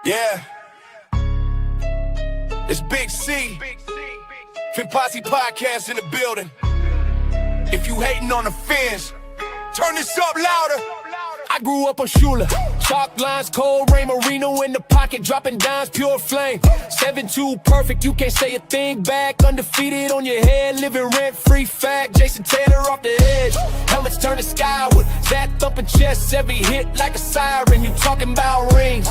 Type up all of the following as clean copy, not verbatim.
Yeah. It's Big C. PHINS Podcast in the building. If you hating on the FINS, turn this up louder. I grew up on Shula. Chalk lines, cold rain, Marino in the pocket, dropping dimes, pure flame. 7-2 perfect, you can't say a thing back. Undefeated on your head, living rent-free fact. Jason Taylor off the edge, helmets turning skyward. That thumping chest, every hit like a siren. You talking about rings,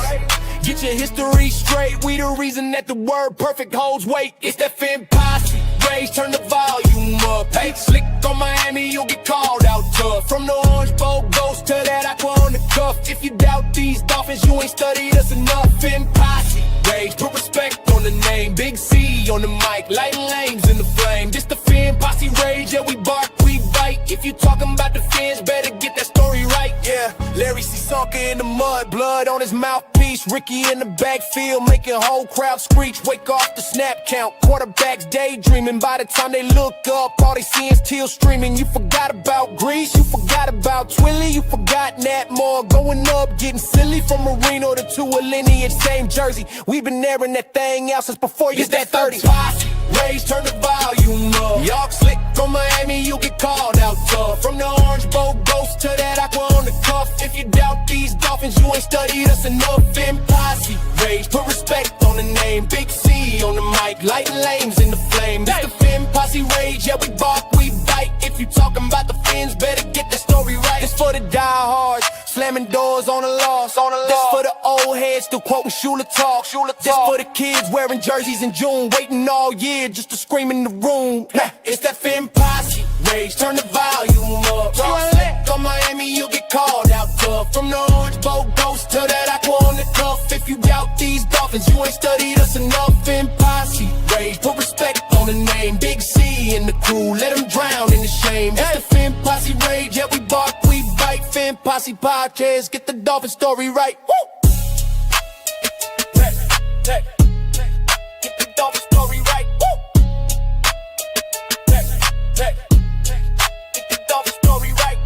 get your history straight. We the reason that the word perfect holds weight. It's that FINS posse, rage, turn the volume up. Hey, slick on Miami, you'll get called out tough. From the orange boat ghost to that aqua on the cuff. If you doubt these Dolphins, you ain't studied us enough. FINS posse, rage, put respect on the name. Big C on the mic, lighting lanes in the flame. This the FINS posse rage, yeah, we bark, we bite. If you talking about the FINS, better get that story right. Yeah, Larry C. Sunker in the mud, blood on his mouthpiece. Ricky in the backfield, making whole crowd screech. Wake off the snap count, quarterbacks daydreaming. By the time they look up, all they see is teal streaming. You forgot about Grease, you forgot about Twilly, you forgot Nat Moore. Going up, getting silly from Marino to a lineage, same jersey. We've been airing that thing out since before you that 30. Posse, rage, turn the volume up. Y'all slick from Miami, you get called out tough. From the orange boat ghost to that aqua on the cuff. If you doubt these Dolphins, you ain't studied us enough. FINS posse, rage, put respect on the name. Big C on the mic, lighting lanes in the flame. This the FINS posse rage, yeah, we bark, we bite. If you talking about the FINS, better get that story right. This for the diehards, slamming doors on the loss. This for the old heads still quoting Shula talk. This for the kids wearing jerseys in June, waiting all year just to scream in the room. It's that FINS posse, rage, turn the volume up. Slick on Miami, you'll get called out tough. From the orange boat ghost to that aqua on the cuff. If you doubt these Dolphins, you ain't studied us enough. FINS posse, rage, put respect on the name. Big C in the crew, let them drown in the shame. It's the FINS posse rage, yeah, we bark, we bite. FINS Posse Podcast, get the Dolphin story right. Woo! Get the Dolphin story right. Woo! Get the Dolphin story right.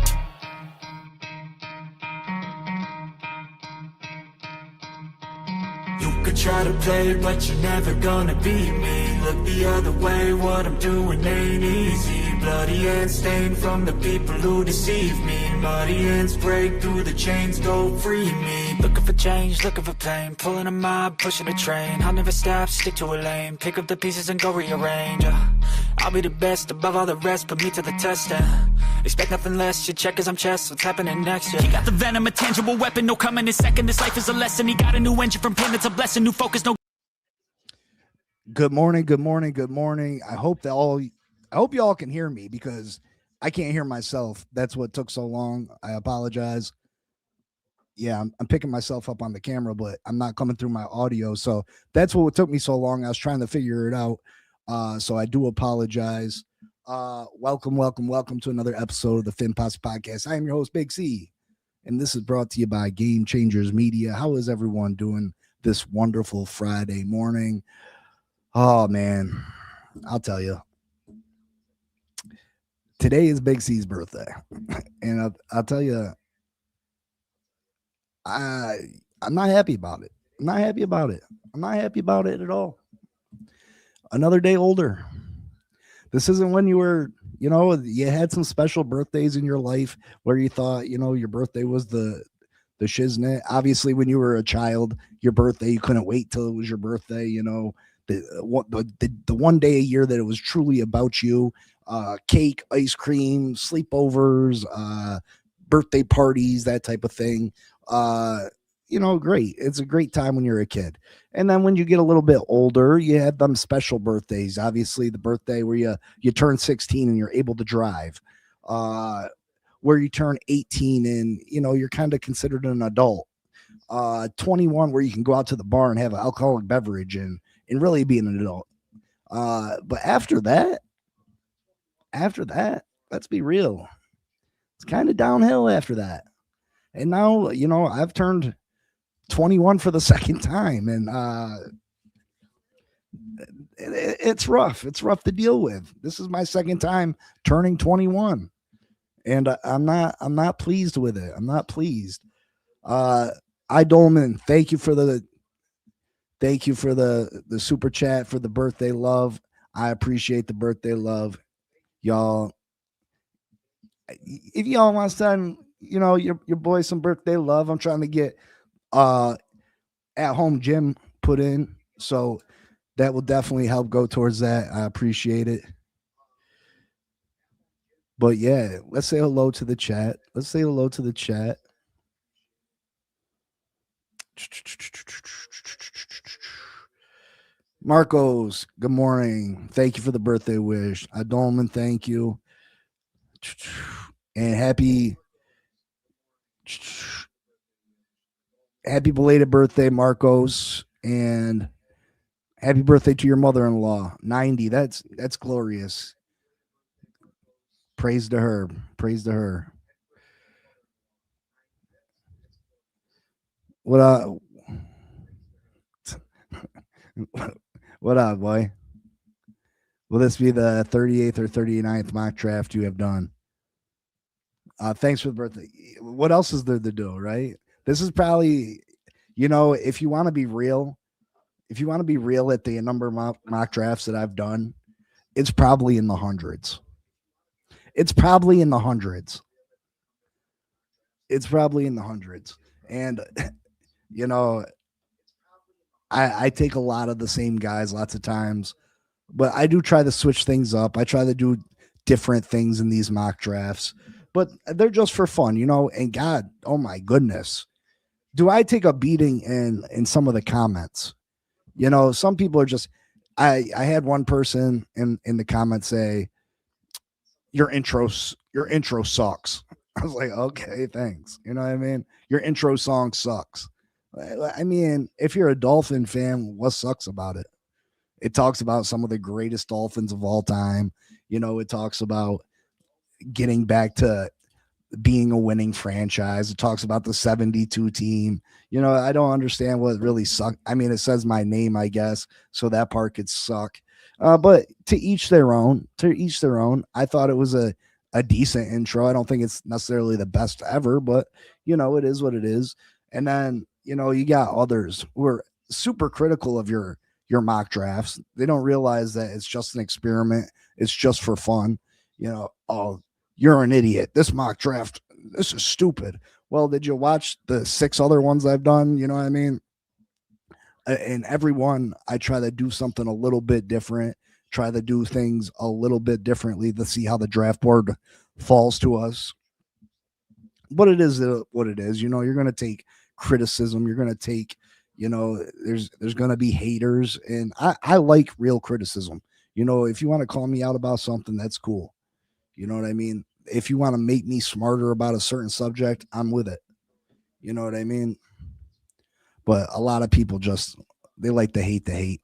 You could try to play, but you're never gonna beat me. Look the other way, what I'm doing ain't easy. Bloody hands stained from the people who deceive me. Muddy hands break through the chains, go free me. Looking for change, looking for pain. Pulling a mob, pushing a train. I'll never stop, stick to a lane. Pick up the pieces and go rearrange. I'll be the best above all the rest, put me to the test. Expect nothing less, you check as I'm chess. What's happening next? He got the venom, a tangible weapon, no coming in second. This life is a lesson. He got a new engine from pain, it's a blessing. New focus, no. Good morning. I hope y'all can hear me because I can't hear myself. That's what took so long. I apologize. Yeah, I'm picking myself up on the camera, but I'm not coming through my audio. So that's what took me so long. I was trying to figure it out. So I do apologize. Welcome to another episode of the FINS Posse Podcast. I am your host, Big C, and this is brought to you by Game Changers Media. How is everyone doing this wonderful Friday morning? Oh, man, I'll tell you. Today is Big C's birthday, and I'll tell you, I'm not happy about it. I'm not happy about it at all. Another day older. This isn't when you were, you had some special birthdays in your life where you thought, your birthday was the shiznit. Obviously, when you were a child, your birthday, you couldn't wait till it was your birthday, the one day a year that it was truly about you. Cake, ice cream, sleepovers, birthday parties, that type of thing. Great. It's a great time when you're a kid. And then when you get a little bit older, you have them special birthdays. Obviously, the birthday where you turn 16 and you're able to drive, where you turn 18 and, you're kind of considered an adult, 21 where you can go out to the bar and have an alcoholic beverage and really be an adult. But after that, let's be real. It's kind of downhill after that. And now, I've turned 21 for the second time, and it's rough. It's rough to deal with. This is my second time turning 21, and I'm not pleased with it. I'm not pleased. Dolman, thank you for the Thank you for the super chat for the birthday love. I appreciate the birthday love, y'all. If y'all want to send, your boy some birthday love, I'm trying to get at home gym put in, so that will definitely help go towards that. I appreciate it. But yeah, let's say hello to the chat. Let's say hello to the chat. Marcos, good morning. Thank you for the birthday wish. Adolman, thank you. And happy belated birthday, Marcos. And happy birthday to your mother-in-law. 90. That's glorious. Praise to her. Praise to her. What what up, boy? Will this be the 38th or 39th mock draft you have done? Thanks for the birthday. What else is there to do, right? This is probably, if you want to be real, at the number of mock drafts that I've done, it's probably in the hundreds. It's probably in the hundreds. And, I take a lot of the same guys lots of times, but I do try to switch things up. I try to do different things in these mock drafts, but they're just for fun, and God, oh my goodness, do I take a beating in some of the comments? Some people are just, I had one person in the comments say, your intro sucks. I was like, okay, thanks. You know what I mean? Your intro song sucks. I mean, if you're a Dolphin fan, what sucks about it? It talks about some of the greatest Dolphins of all time. It talks about getting back to being a winning franchise. It talks about the 72 team. I don't understand what really sucked. I mean, it says my name, I guess, so that part could suck. But to each their own. I thought it was a decent intro. I don't think it's necessarily the best ever, but it is what it is. And then, you got others who are super critical of your mock drafts. They don't realize that it's just an experiment. It's just for fun. Oh, you're an idiot. This mock draft, this is stupid. Well, did you watch the 6 other ones I've done? You know what I mean? And every one, I try to do something a little bit different, try to do things a little bit differently to see how the draft board falls to us. But it is what it is. You're going to take criticism. You're going to take, there's going to be haters. And I like real criticism. If you want to call me out about something, that's cool. You know what I mean? If you want to make me smarter about a certain subject, I'm with it. You know what I mean? But a lot of people they like to hate the hate.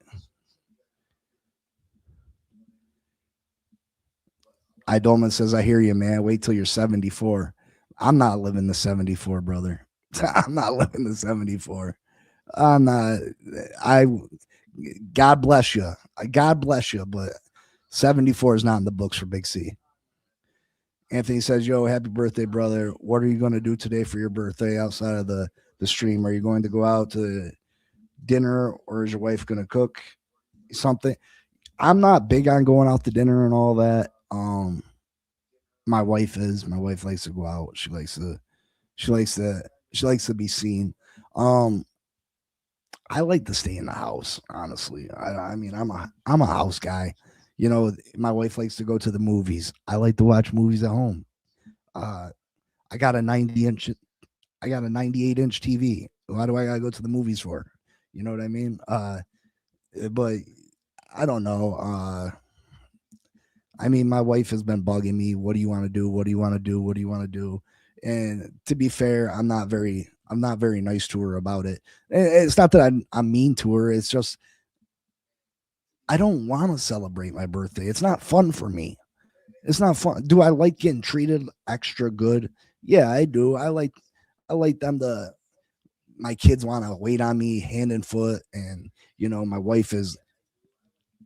Idolman says, I hear you, man. Wait till you're 74. I'm not living the 74, brother. I'm not living the 74. I'm not. God bless you. God bless you. But 74 is not in the books for Big C. Anthony says, yo, happy birthday, brother. What are you going to do today for your birthday outside of the stream? Are you going to go out to dinner, or is your wife going to cook something? I'm not big on going out to dinner and all that. My wife is. My wife likes to go out. She likes to be seen. I like to stay in the house, honestly. I mean, I'm a house guy. My wife likes to go to the movies. I like to watch movies at home. I got a 98-inch TV. Why do I gotta go to the movies for? You know what I mean? But I don't know. I mean, my wife has been bugging me. What do you want to do? What do you want to do? What do you want to do? And to be fair, I'm not very nice to her about it. It's not that I'm mean to her. It's just I don't want to celebrate my birthday. It's not fun for me. It's not fun. Do I like getting treated extra good? Yeah, I do. I like them to. My kids want to wait on me hand and foot, and my wife is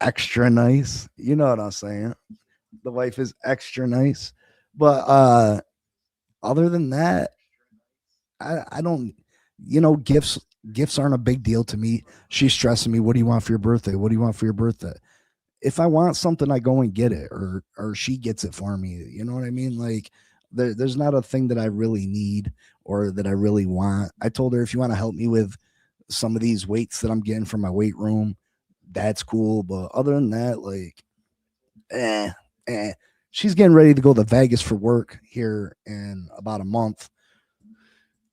extra nice. You know what I'm saying? The wife is extra nice, but other than that, I don't. Gifts. Gifts aren't a big deal to me. She's stressing me. What do you want for your birthday? What do you want for your birthday? If I want something, I go and get it, or she gets it for me. You know what I mean? Like there's not a thing that I really need or that I really want. I told her, if you want to help me with some of these weights that I'm getting from my weight room, that's cool. But other than that, like, eh, eh. She's getting ready to go to Vegas for work here in about a month.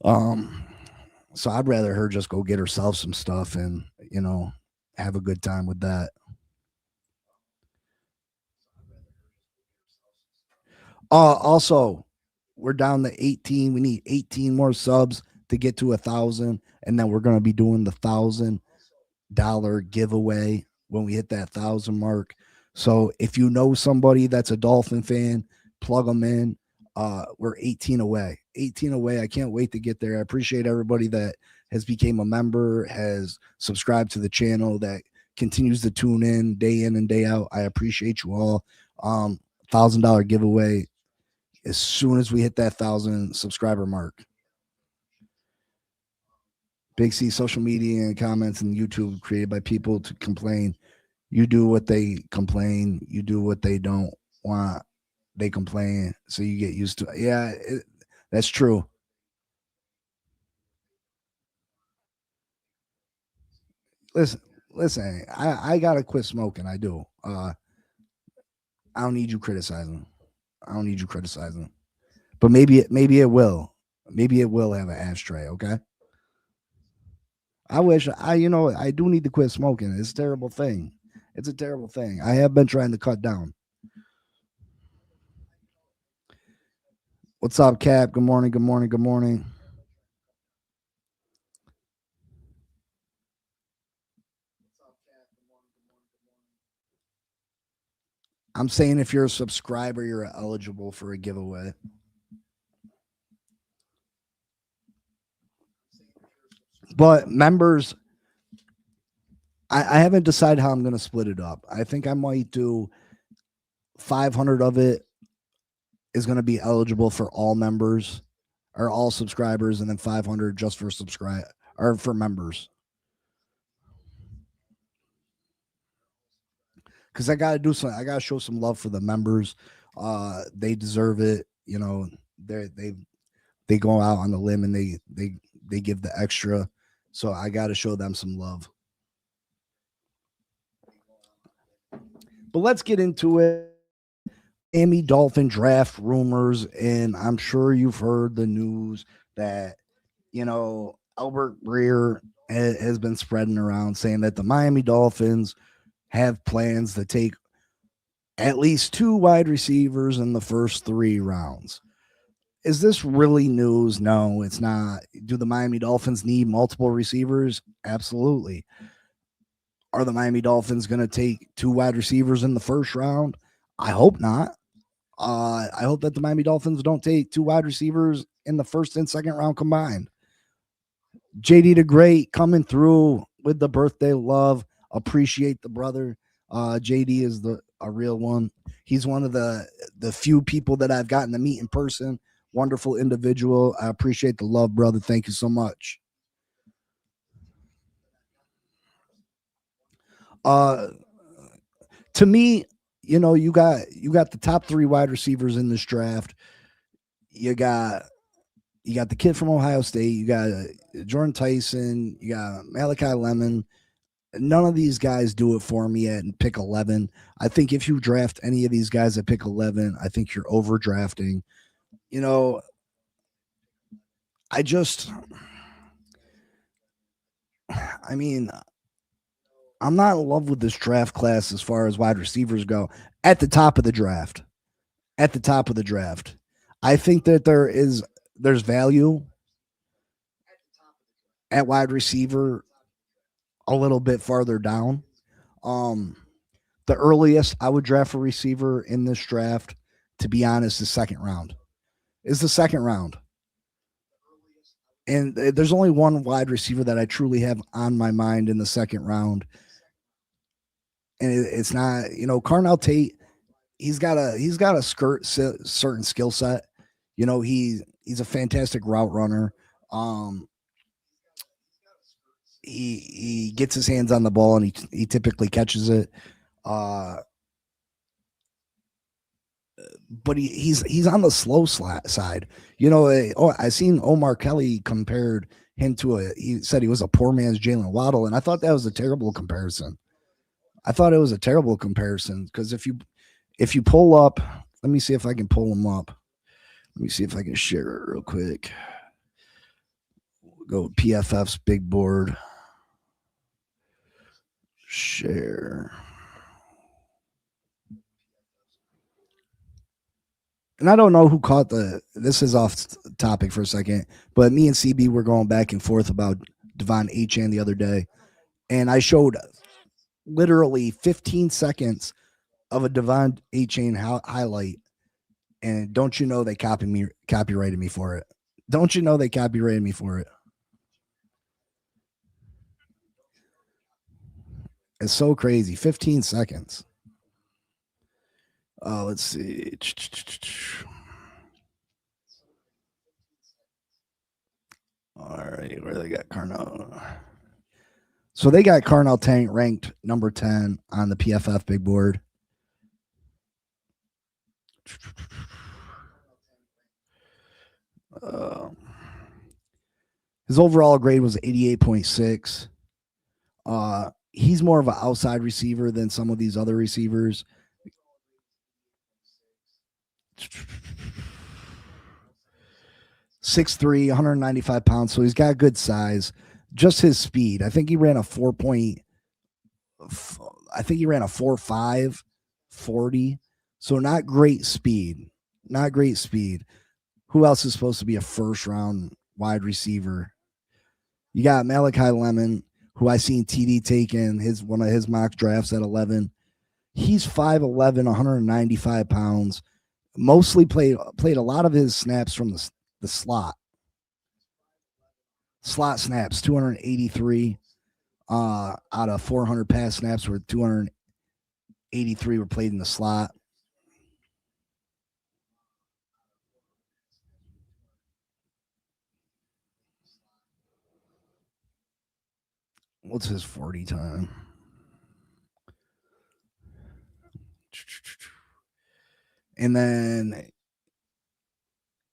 Um, so I'd rather her just go get herself some stuff and, have a good time with that. Also, we're down to 18. We need 18 more subs to get to 1,000, and then we're going to be doing the $1,000 giveaway when we hit that 1,000 mark. So if you know somebody that's a Dolphin fan, plug them in. We're 18 away. 18 away. I can't wait to get there. I appreciate everybody that has became a member, has subscribed to the channel, that continues to tune in and day out. I appreciate you all. $1,000 giveaway as soon as we hit that 1,000 subscriber mark. Big C social media and comments and YouTube created by people to complain. You do what they complain. You do what they don't want. They complain. So you get used to it. Yeah, that's true. Listen, listen. I gotta quit smoking. I do. I don't need you criticizing. I don't need you criticizing. But maybe it will. Maybe it will have an ashtray. Okay. I wish I do need to quit smoking. It's a terrible thing. It's a terrible thing. I have been trying to cut down. What's up, Cap? Good morning. Good morning. Good morning. I'm saying if you're a subscriber, you're eligible for a giveaway. But members, I haven't decided how I'm going to split it up. I think I might do 500 of it is going to be eligible for all members or all subscribers, and then 500 just for subscribe or for members. Because I got to do some, I got to show some love for the members. They deserve it. They go out on the limb and they give the extra. So I got to show them some love. But let's get into it. Miami Dolphin draft rumors, and I'm sure you've heard the news that Albert Breer has been spreading around saying that the Miami Dolphins have plans to take at least 2 wide receivers in the first 3 rounds. Is this really news? No, it's not. Do the Miami Dolphins need multiple receivers? Absolutely. Are the Miami Dolphins going to take 2 wide receivers in the first round? I hope not. I hope that the Miami Dolphins don't take 2 wide receivers in the first and second round combined. JD the Great coming through with the birthday love. Appreciate the brother. JD is a real one. He's one of the few people that I've gotten to meet in person. Wonderful individual. I appreciate the love, brother. Thank you so much. To me, you got the top 3 wide receivers in this draft. You got the kid from Ohio State. You got Jordan Tyson. You got Malachi Lemon. None of these guys do it for me at pick 11. I think if you draft any of these guys at pick 11, I think you're overdrafting. I'm not in love with this draft class as far as wide receivers go at the top of the draft. At the top of the draft. I think that there's value at wide receiver a little bit farther down. The earliest I would draft a receiver in this draft, to be honest, is second round. Is the second round. And there's only one wide receiver that I truly have on my mind in the second round. And it's not, Carnell Tate, he's got a certain skill set. He's a fantastic route runner. he gets his hands on the ball and he typically catches it. But he's on the slow side. I seen Omar Kelly compared him to he said he was a poor man's Jalen Waddle, and I thought that was a terrible comparison. I thought it was a terrible comparison because if you pull up, let me see if I can pull him up. Let me see if I can share it real quick. Go PFF's big board. Share. And I don't know who caught this is off topic for a second, but me and CB were going back and forth about Devon Achane the other day. And I showed literally 15 seconds of a Devon Achane highlight. And don't you know they copyrighted me for it? Don't you know they copyrighted me for it? It's so crazy. 15 seconds. Let's see. All right, where they got Carnell? So they got Carnell Tank ranked number 10 on the PFF big board. His overall grade was 88.6. He's more of an outside receiver than some of these other receivers. 6'3", 195 pounds. So he's got good size. Just his speed. I think he ran a 4.5 40. So not great speed. Not great speed. Who else is supposed to be a first round wide receiver? You got Malachi Lemon, who I seen TD taking one of his mock drafts at 11. He's 5'11", 195 pounds. Mostly played a lot of his snaps from the slot. Slot snaps, 283 out of 400 pass snaps, where 283 were played in the slot. What's his 40 time? And then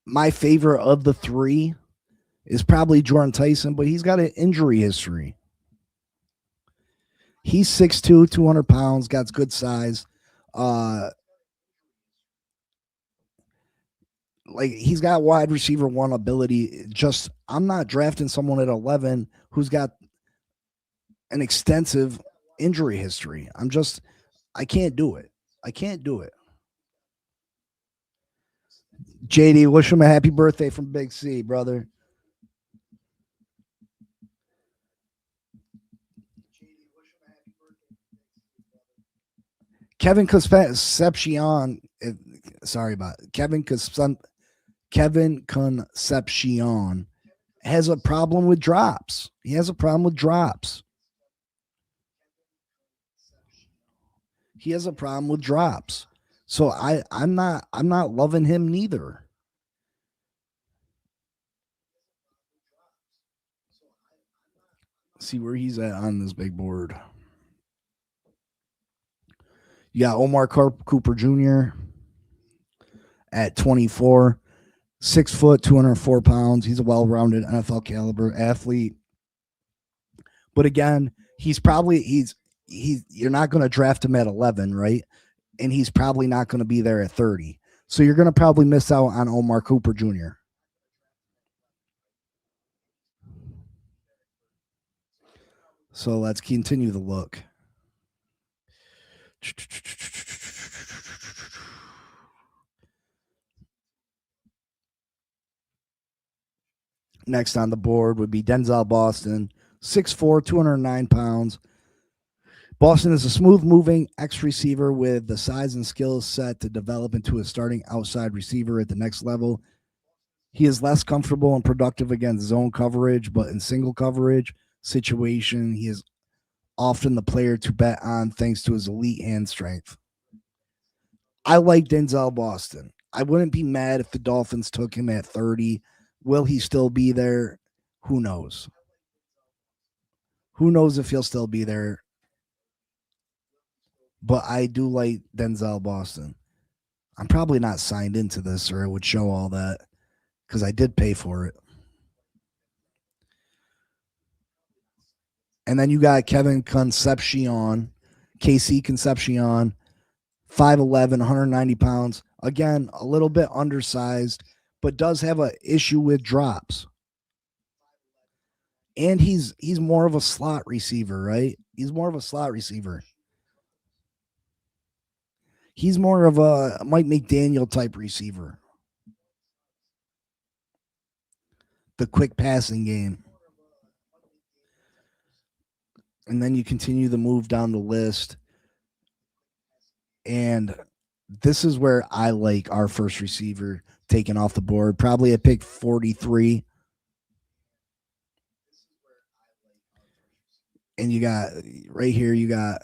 my favorite of the three is probably Jordan Tyson, but he's got an injury history. He's 6'2", 200 pounds, got good size. Like he's got wide receiver one ability. Just I'm not drafting someone at 11 who's got an extensive injury history. I can't do it. I can't do it. JD, wish him a happy birthday from Big C, brother. Kevin Concepcion, sorry about it. Kevin Concepcion has a problem with drops. He has a problem with drops. He has a problem with drops. So I'm not loving him neither. See where he's at on this big board. You got Omar Cooper Jr. at 24, 6 foot, 204 pounds. He's a well-rounded NFL caliber athlete. But again, you're not going to draft him at 11, right? And he's probably not going to be there at 30. So you're going to probably miss out on Omar Cooper Jr. So let's continue the look. Next on the board would be Denzel Boston, 6'4", 209 pounds. Boston is a smooth-moving X-receiver with the size and skill set to develop into a starting outside receiver at the next level. He is less comfortable and productive against zone coverage, but in single coverage situation, he is often the player to bet on thanks to his elite hand strength. I like Denzel Boston. I wouldn't be mad if the Dolphins took him at 30. Will he still be there? Who knows? Who knows if he'll still be there? But I do like Denzel Boston. I'm probably not signed into this, or it would show all that because I did pay for it. And then you got Kevin Concepcion, KC Concepcion, 5'11", 190 pounds. Again, a little bit undersized, but does have an issue with drops. And he's more of a slot receiver, right? He's more of a slot receiver. He's more of a Mike McDaniel type receiver. The quick passing game. And then you continue the move down the list. And this is where I like our first receiver taken off the board, probably at pick 43. And you got right here, you got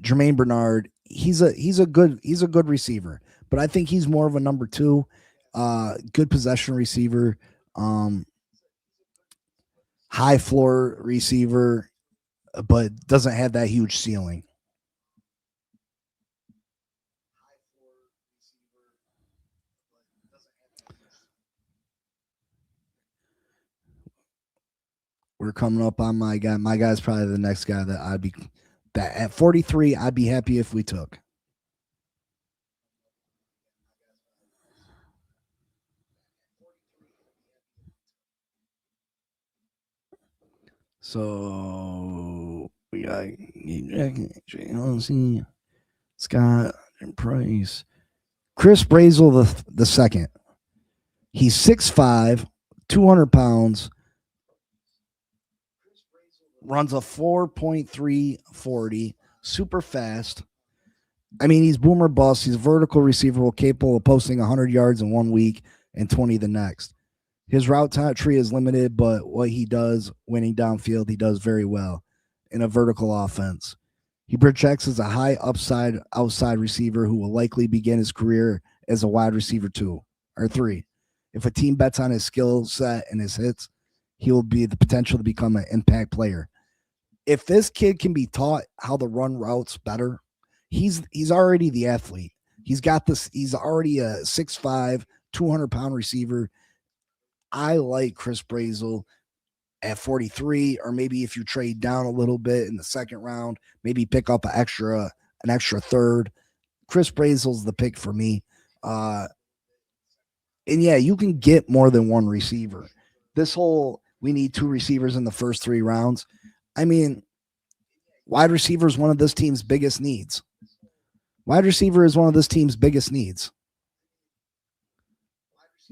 Jermaine Bernard. He's a good receiver, but I think he's more of a number 2, good possession receiver, high floor receiver, but doesn't have that huge ceiling. We're coming up on my guy. My guy's probably the next guy that at 43, I'd be happy if we took. So we got Scott and Price. Chris Brazel the second. He's 6'5", 200 pounds. Runs a 4.340, super fast. I mean, he's boomer bust. He's a vertical receiver, capable of posting 100 yards in 1 week and 20 the next. His route tree is limited, but what he does winning downfield, he does very well in a vertical offense. He projects as a high upside outside receiver who will likely begin his career as a wide receiver 2 or 3. If a team bets on his skill set and his hits, he will be the potential to become an impact player. If this kid can be taught how to run routes better, he's already the athlete. He's got this. He's already a 6'5", 200-pound receiver. I like Chris Brazel at 43, or maybe if you trade down a little bit in the second round, maybe pick up an extra third. Chris Brazel's the pick for me. And yeah, you can get more than one receiver. This whole we need 2 receivers in the first 3 rounds. I mean, wide receiver is one of this team's biggest needs. Wide receiver is one of this team's biggest needs.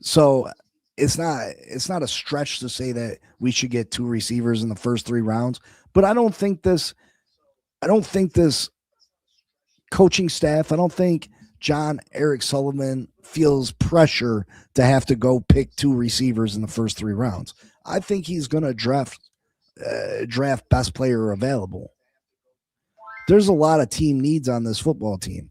So it's not a stretch to say that we should get 2 receivers in the first 3 rounds. But I don't think this coaching staff, I don't think John Eric Sullivan feels pressure to have to go pick 2 receivers in the first 3 rounds. I think he's going to draft best player available. There's a lot of team needs on this football team.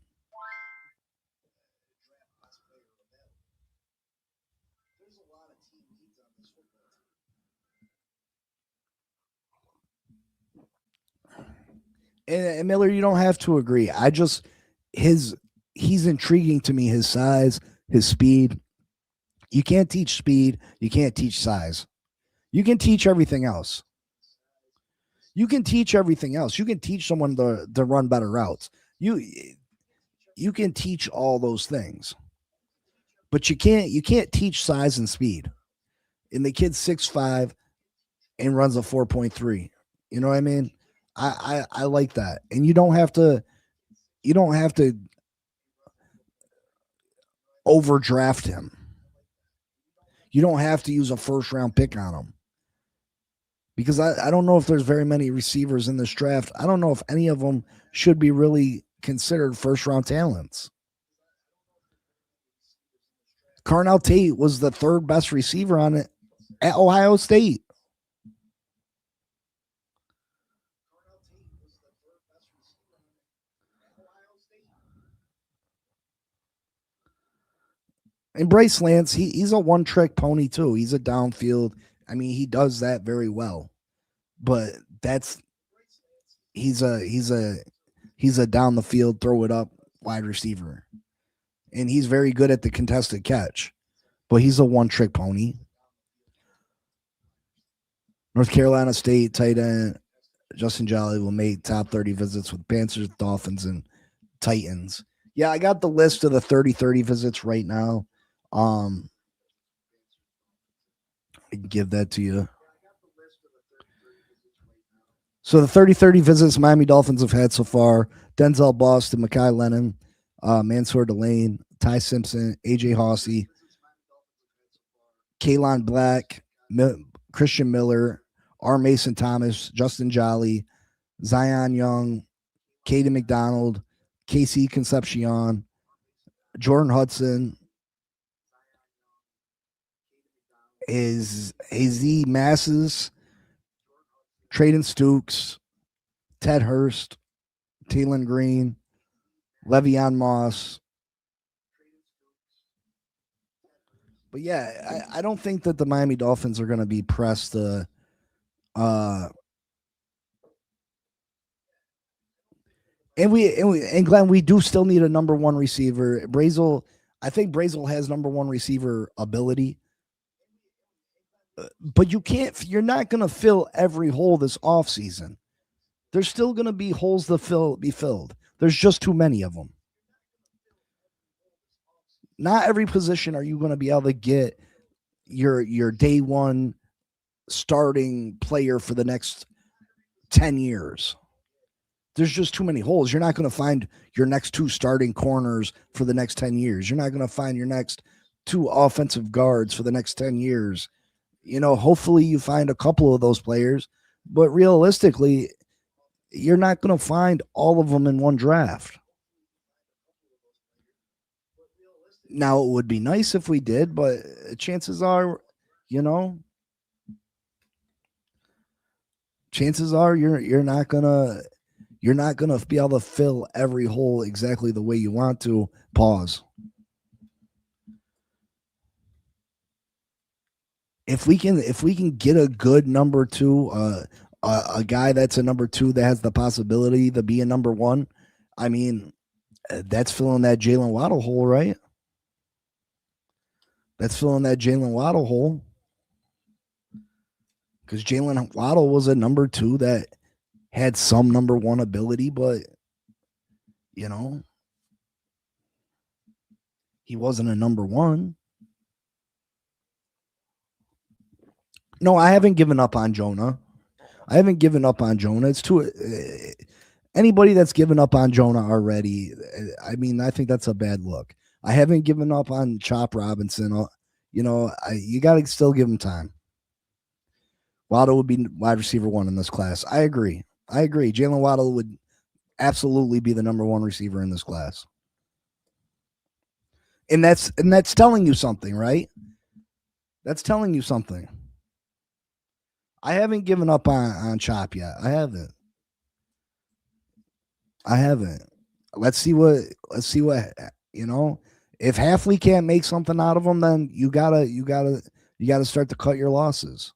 And Miller, you don't have to agree. He's intriguing to me, his size, his speed. You can't teach speed. You can't teach size. You can teach everything else. You can teach someone to run better routes. You can teach all those things. But you can't teach size and speed. And the kid's 6'5" and runs a 4.3. You know what I mean? I like that. And you don't have to overdraft him. You don't have to use a first round pick on him. Because I don't know if there's very many receivers in this draft. I don't know if any of them should be really considered first round talents. Carnell Tate was the 3rd best receiver on it at Ohio State. And Bryce Lance, he's a one-trick pony too. He's a downfield I mean, he does that very well. But he's a down the field, throw it up wide receiver. And he's very good at the contested catch. But he's a one-trick pony. North Carolina State tight end Justin Jolly will make top 30 visits with Panthers, Dolphins, and Titans. Yeah, I got the list of the 30-30 visits right now. I can give that to you. So the 30-30 visits Miami Dolphins have had so far: Denzel Boston, Mekhi Lennon, Mansour Delane, Ty Simpson, AJ Hossey, Kalon Black, Christian Miller, R. Mason Thomas, Justin Jolly, Zion Young, Caden McDonald, Casey Concepcion, Jordan Hudson, is AZ Masses, Traden Stukes, Ted Hurst, Taylon Green, Le'Veon Moss. But yeah, I don't think that the Miami Dolphins are going to be pressed to and Glenn, we do still need a number one receiver. I think Brazel has number one receiver ability. But you're not going to fill every hole this offseason. There's still going to be holes to be filled. There's just too many of them. Not every position are you going to be able to get your day one starting player for the next 10 years. There's just too many holes. You're not going to find your next two starting corners for the next 10 years. You're not going to find your next two offensive guards for the next 10 years. Hopefully you find a couple of those players, but realistically, you're not going to find all of them in one draft. Now, it would be nice if we did, but chances are you're not gonna be able to fill every hole exactly the way you want to. Pause. If we can get a good number two, a guy that's a number two that has the possibility to be a number one, I mean, that's filling that Jalen Waddle hole, right? That's filling that Jalen Waddle hole. Because Jalen Waddle was a number two that had some number one ability, but he wasn't a number one. No, I haven't given up on Jonah. It's too. Anybody that's given up on Jonah already, I mean, I think that's a bad look. I haven't given up on Chop Robinson. You got to still give him time. Waddle would be wide receiver one in this class. I agree. Jalen Waddle would absolutely be the number one receiver in this class. And that's telling you something, right? That's telling you something. I haven't given up on Chop yet. I haven't. Let's see what if Halfley can't make something out of him, then you gotta start to cut your losses.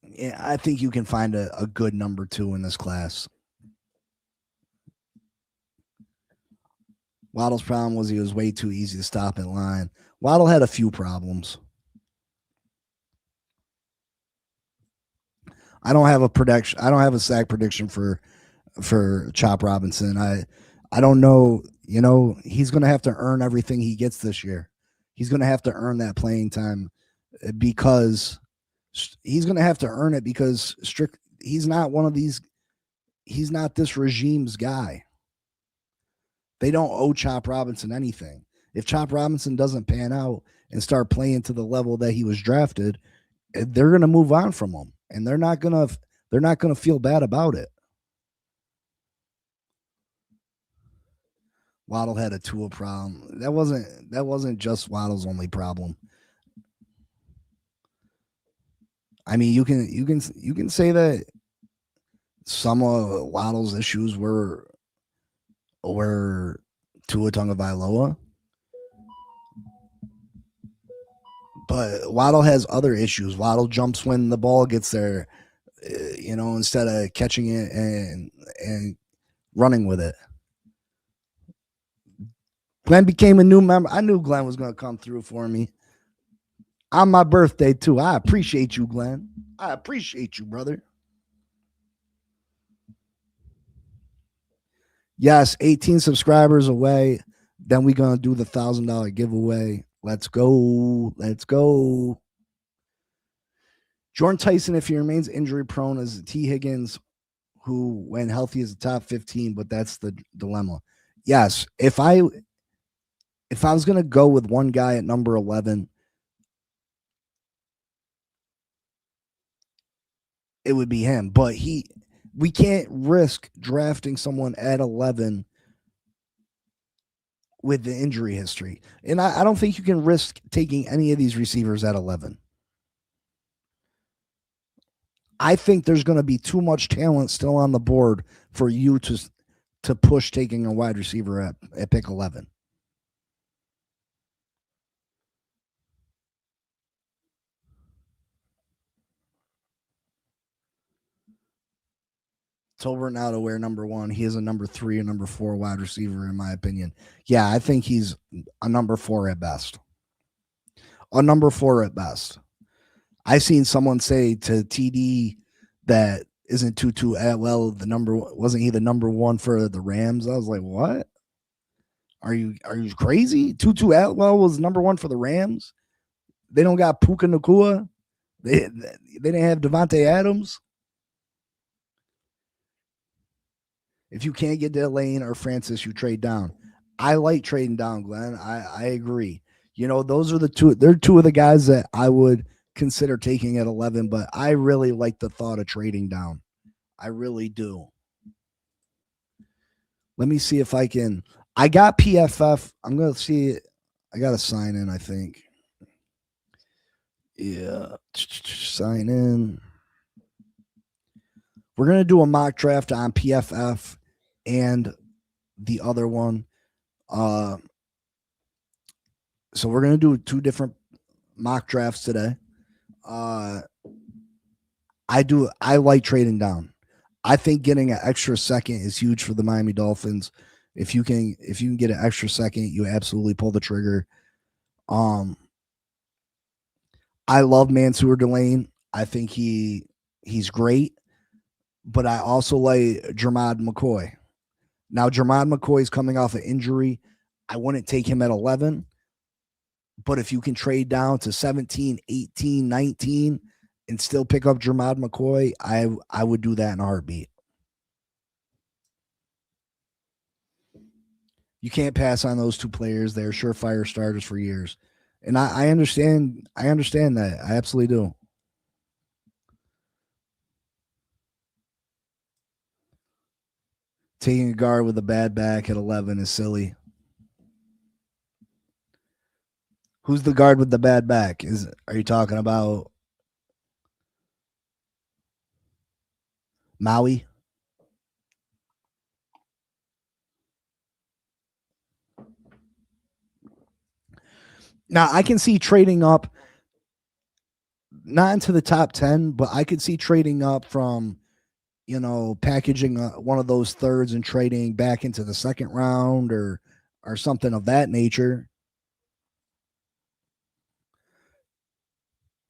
Yeah, I think you can find a good number two in this class. Waddle's problem was he was way too easy to stop in line. Waddle had a few problems. I don't have a sack prediction for Chop Robinson. I don't know. He's going to have to earn everything he gets this year. He's going to have to earn that playing time because he's going to have to earn it because he's not one of these. He's not this regime's guy. They don't owe Chop Robinson anything. If Chop Robinson doesn't pan out and start playing to the level that he was drafted, they're going to move on from him, and they're not going to feel bad about it. Waddle had a tool problem. That wasn't just Waddle's only problem. I mean, you can say that some of Waddle's issues were or Tua Tagovailoa. But Waddle has other issues. Waddle jumps when the ball gets there, instead of catching it and running with it. Glenn became a new member. I knew Glenn was going to come through for me on my birthday, too. I appreciate you, Glenn. I appreciate you, brother. Yes, 18 subscribers away. Then we're going to do the $1,000 giveaway. Let's go. Let's go. Jordan Tyson, if he remains injury prone, is T. Higgins, who, when healthy, is the top 15, but that's the dilemma. Yes, if I was going to go with one guy at number 11, it would be him. But we can't risk drafting someone at 11 with the injury history. And I don't think you can risk taking any of these receivers at 11. I think there's going to be too much talent still on the board for you to push taking a wide receiver at pick 11. Tolbert now to wear number 1. He is a number 3 or number 4 wide receiver, in my opinion. Yeah, I think he's a number 4 at best. A number 4 at best. I seen someone say to TD that isn't Tutu Atwell wasn't he the number 1 for the Rams? I was like, what? Are you crazy? Tutu Atwell was number 1 for the Rams. They don't got Puka Nacua. They didn't have Devontae Adams. If you can't get Delane or Francis, you trade down. I like trading down, Glenn. I agree. Those are the two. They're two of the guys that I would consider taking at 11, but I really like the thought of trading down. I really do. Let me see if I can. I got PFF. I'm going to see. I got to sign in, I think. Yeah. Sign in. We're going to do a mock draft on PFF and the other one. So we're going to do 2 different mock drafts today. I like trading down. I think getting an extra second is huge for the Miami Dolphins. If you can get an extra second, you absolutely pull the trigger. I love Mansour Delane. I think he's great, but I also like Jermod McCoy. Now, Jermod McCoy is coming off an injury. I wouldn't take him at 11, but if you can trade down to 17, 18, 19 and still pick up Jermod McCoy, I would do that in a heartbeat. You can't pass on those 2 players. They're surefire starters for years. And I understand that. I absolutely do. Taking a guard with a bad back at 11 is silly. Who's the guard with the bad back? Are you talking about Maui? Now, I can see trading up, not into the top 10, but I could see trading up from, packaging one of those thirds and trading back into the second round or something of that nature.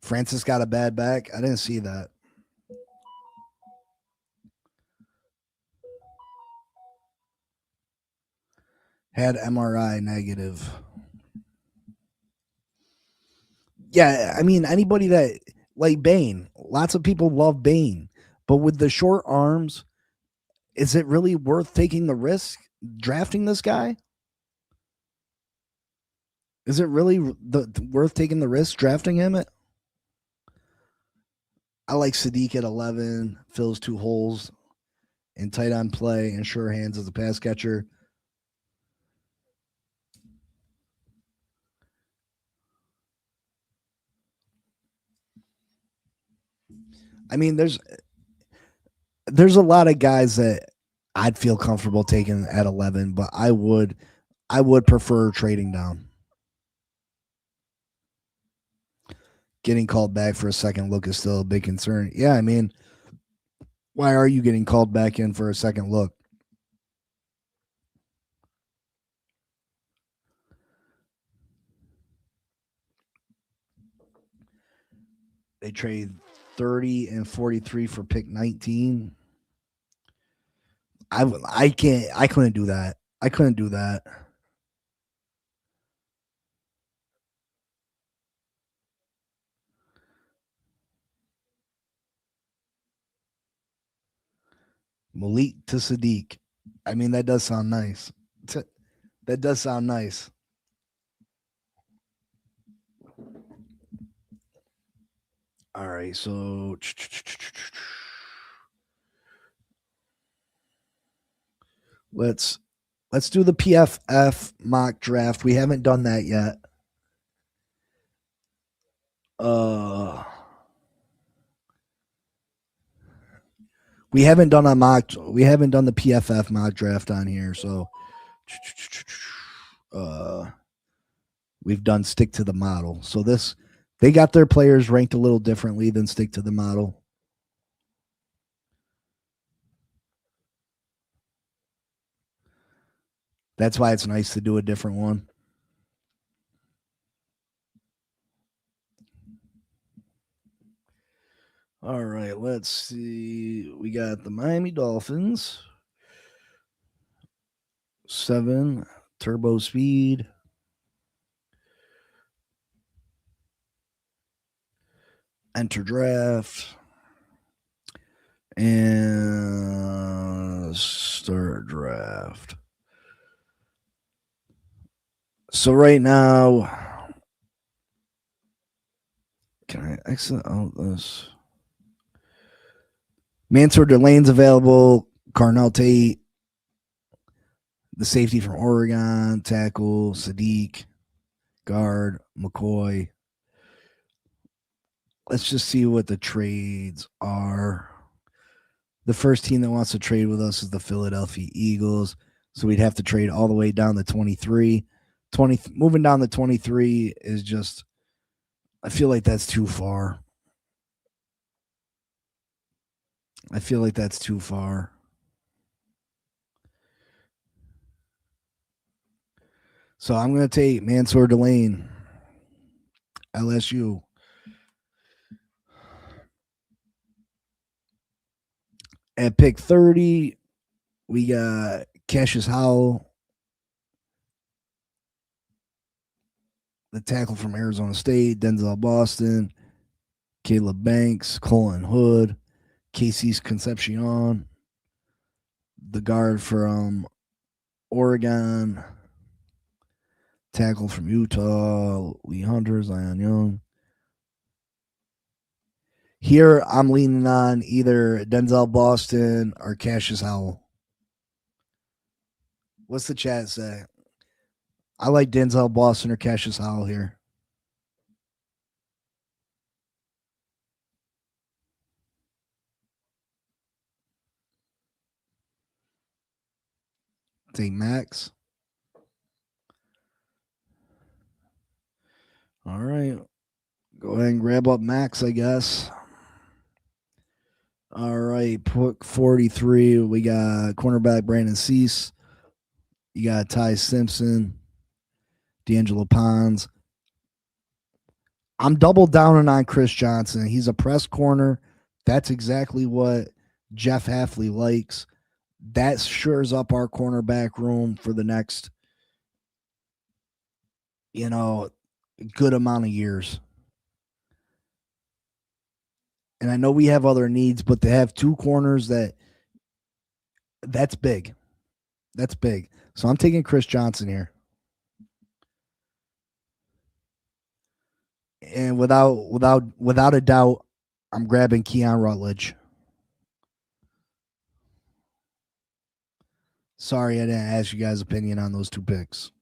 Francis got a bad back. I didn't see that. Had MRI negative. Yeah, I mean, anybody that, like Bane, lots of people love Bane, but with the short arms, is it really worth taking the risk drafting this guy? Is it really worth taking the risk drafting him? I like Sadiq at 11, fills 2 holes in tight end play and sure hands as a pass catcher. I mean, there's a lot of guys that I'd feel comfortable taking at 11, but I would prefer trading down. Getting called back for a second look is still a big concern. Yeah, I mean, why are you getting called back in for a second look? They trade 30 and 43 for pick 19. I couldn't do that. I couldn't do that. Malik to Sadiq. I mean, that does sound nice. That does sound nice. All right, so let's do the PFF mock draft. We haven't done that yet. We haven't done the PFF mock draft on here, so we've done stick to the model. So they got their players ranked a little differently than stick to the model. That's why it's nice to do a different one. All right, let's see. We got the Miami Dolphins. 7 turbo speed. Enter draft. And start draft. So right now, can I exit out this? Mansour Delane's available. Carnell Tate, the safety from Oregon, tackle, Sadiq, guard, McCoy. Let's just see what the trades are. The first team that wants to trade with us is the Philadelphia Eagles. So we'd have to trade all the way down to 23. Moving down to 23 is just, I feel like that's too far. So I'm going to take Mansour Delane, LSU. At pick 30, we got Cassius Howell, the tackle from Arizona State, Denzel Boston, Caleb Banks, Colin Hood, Casey's Concepcion, the guard from Oregon, tackle from Utah, Lee Hunter, Zion Young. Here, I'm leaning on either Denzel Boston or Cassius Howell. What's the chat say? I like Denzel Boston or Cassius Howell here. Take Max. All right. Go ahead and grab up Max, I guess. All right. Pick 43. We got cornerback Brandon Cease. You got Ty Simpson, D'Angelo Pons. I'm double downing on Chris Johnson. He's a press corner. That's exactly what Jeff Hafley likes. That shores up our cornerback room for the next, good amount of years. And I know we have other needs, but to have two corners that's big. That's big. So I'm taking Chris Johnson here. And without a doubt, I'm grabbing Keon Rutledge. Sorry, I didn't ask you guys' opinion on those two picks.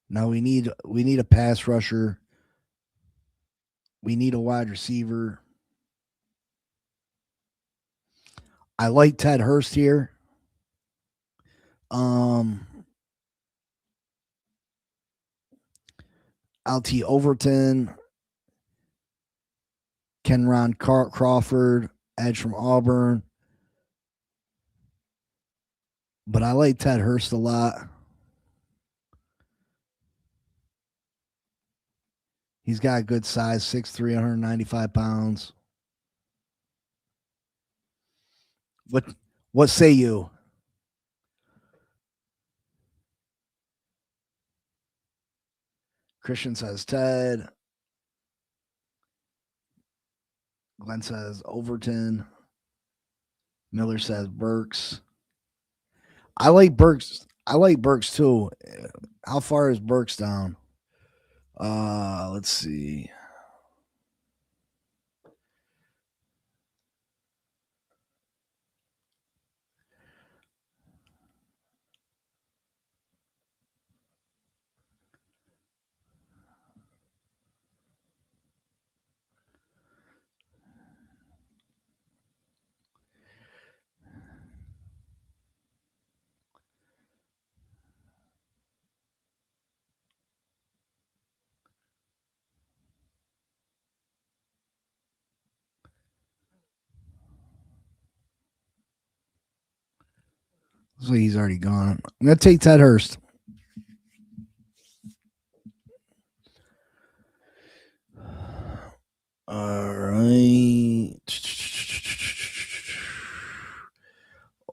Now we need a pass rusher. We need a wide receiver. I like Ted Hurst here. LT Overton, Kenron Crawford, edge from Auburn. But I like Ted Hurst a lot. He's got a good size, 6'3", 195 pounds. What say you? Christian says Ted. Glenn says Overton. Miller says Burks. I like Burks. I like Burks too. How far is Burks down? Let's see. So he's already gone. I'm going to take Ted Hurst. All right.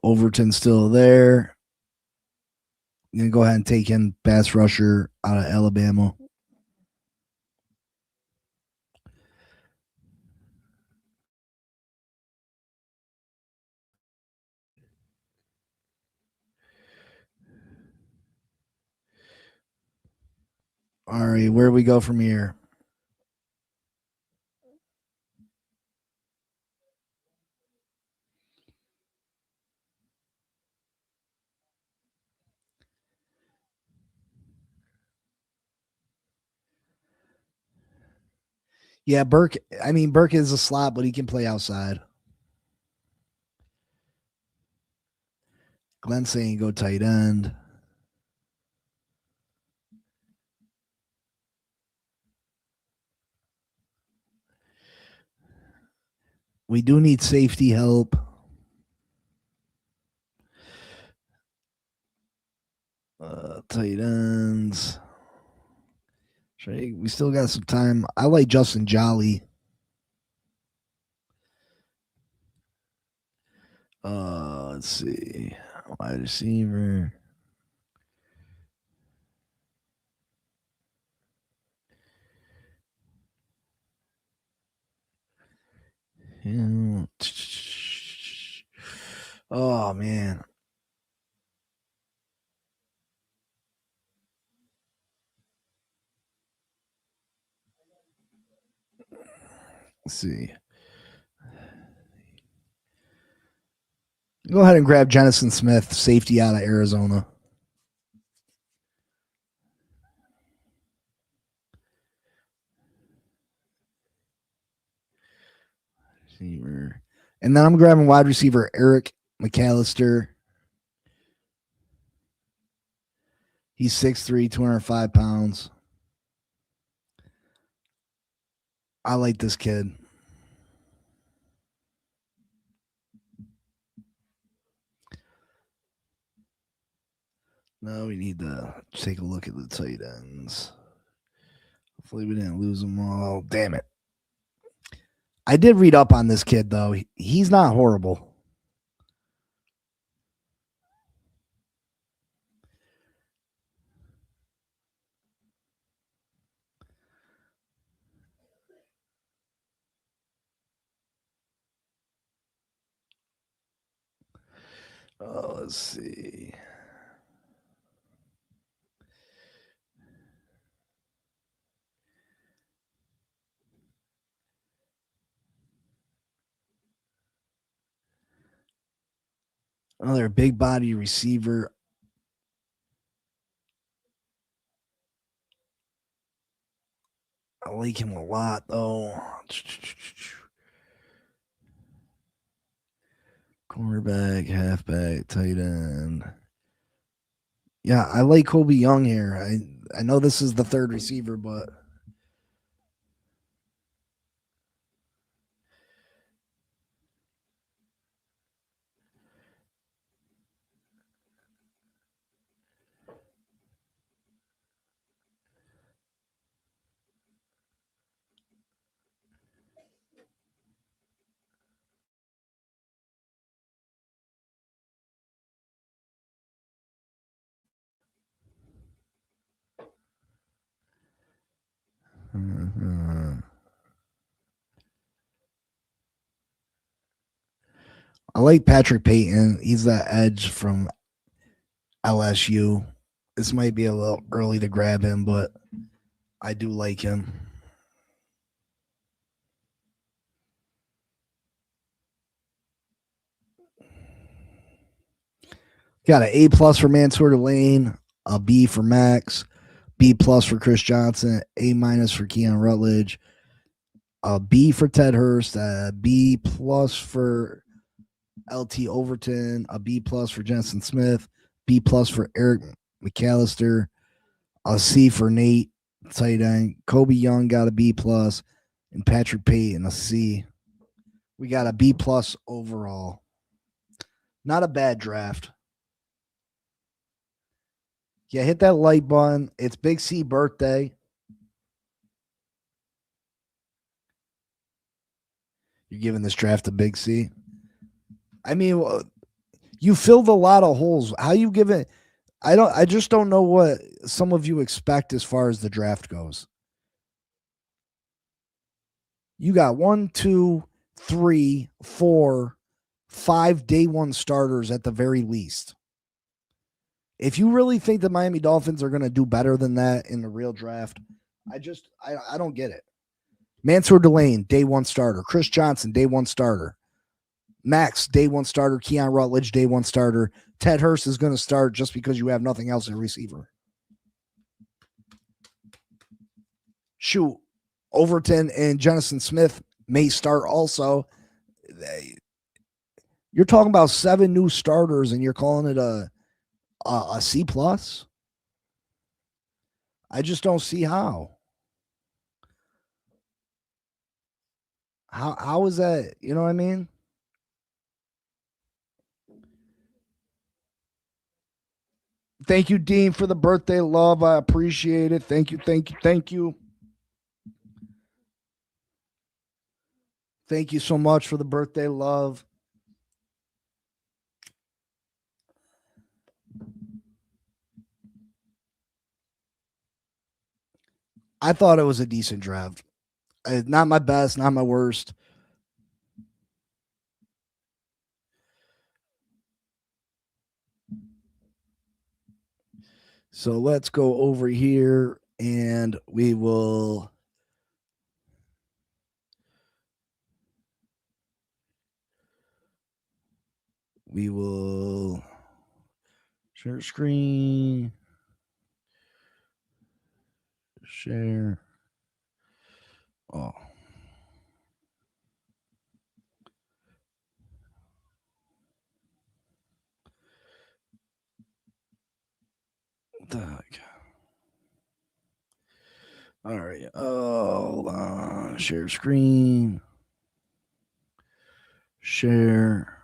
Overton's still there. I'm going to go ahead and take him, pass rusher out of Alabama. All right, where do we go from here? Yeah, Burke. I mean, Burke is a slot, but he can play outside. Glenn saying go tight end. We do need safety help. Tight ends. We still got some time. I like Justin Jolly. Let's see. Wide receiver. Oh, man. Let's see. Go ahead and grab Jennison Smith, safety out of Arizona. Receiver. And then I'm grabbing wide receiver Eric McAllister. He's 6'3", 205 pounds. I like this kid. Now we need to take a look at the tight ends. Hopefully we didn't lose them all. Damn it. I did read up on this kid, though. He's not horrible. Let's see. Another big body receiver. I like him a lot, though. Cornerback, halfback, tight end. Yeah, I like Kobe Young here. I know this is the third receiver, but I like Patrick Payton. He's that edge from LSU. This might be a little early to grab him, but I do like him. Got an A+ for Mansour Delane, a B for Max, B+ for Chris Johnson, A- for Keon Rutledge, a B for Ted Hurst, a B+ for LT Overton, a B+ for Jensen Smith, B+ for Eric McAllister, a C for Nate, tight end. Kobe Young got a B+, and Patrick Payton a C. We got a B+ overall. Not a bad draft. Yeah, hit that like button. It's Big C birthday. You're giving this draft a Big C. I mean, you filled a lot of holes. How you give it? I just don't know what some of you expect as far as the draft goes. You got 1, 2, 3, 4, 5 day one starters at the very least. If you really think the Miami Dolphins are going to do better than that in the real draft, I don't get it. Mansour Delane, day one starter. Chris Johnson, day one starter. Max, day one starter. Keon Rutledge, day one starter. Ted Hurst is going to start just because you have nothing else at receiver. Shoot, Overton and Jensen Smith may start also. You're talking about 7 new starters and you're calling it a C+? I just don't see how. How is that? You know what I mean? Thank you, Dean, for the birthday love. I appreciate it. Thank you. Thank you so much for the birthday love. I thought it was a decent draft. Not my best, not my worst. So let's go over here and we will share screen, share. Oh. All right. Oh, hold on. Share screen. Share.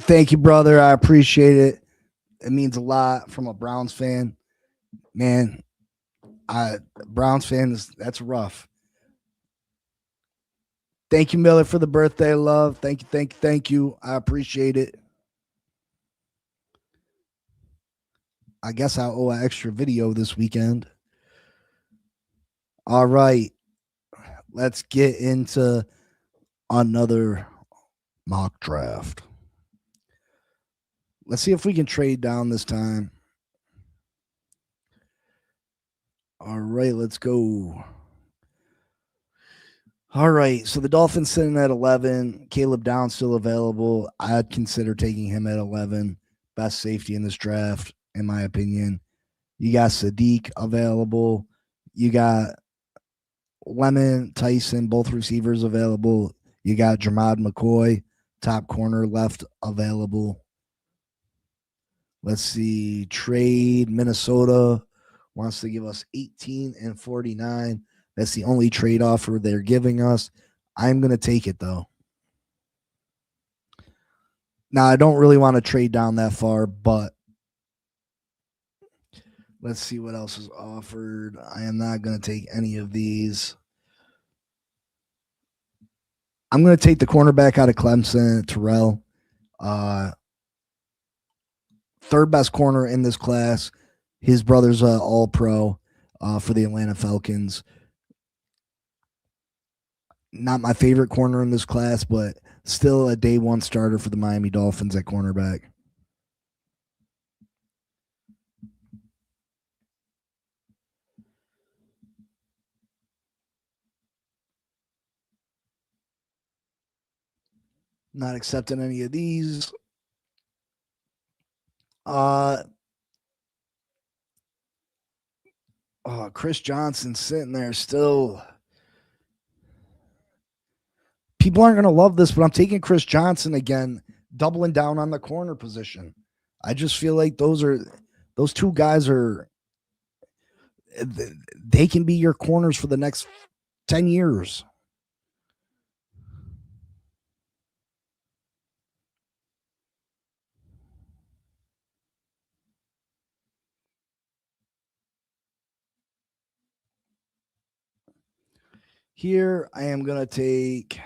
Thank you, brother. I appreciate it. It means a lot from a Browns fan. Man, Browns fans, that's rough. Thank you, Miller, for the birthday love. Thank you. I appreciate it. I guess I owe an extra video this weekend. All right. Let's get into another mock draft. Let's see if we can trade down this time. All right, let's go. All right, so the Dolphins sitting at 11. Caleb Downs still available. I'd consider taking him at 11. Best safety in this draft. in my opinion. You got Sadiq available. You got Lemon, Tyson, both receivers available. You got Jermod McCoy, top corner left available. Let's see. Trade Minnesota wants to give us 18 and 49. That's the only trade offer they're giving us. I'm going to take it, though. Now, I don't really want to trade down that far, but let's see what else is offered. I am not going to take any of these. I'm going to take the cornerback out of Clemson, Terrell. Third best corner in this class. His brother's all-pro for the Atlanta Falcons. Not my favorite corner in this class, but still a day one starter for the Miami Dolphins at cornerback. Not accepting any of these. Chris Johnson sitting there still. People aren't going to love this, but I'm taking Chris Johnson again, doubling down on the corner position. I just feel like those two guys they can be your corners for the next 10 years. Here I am going to take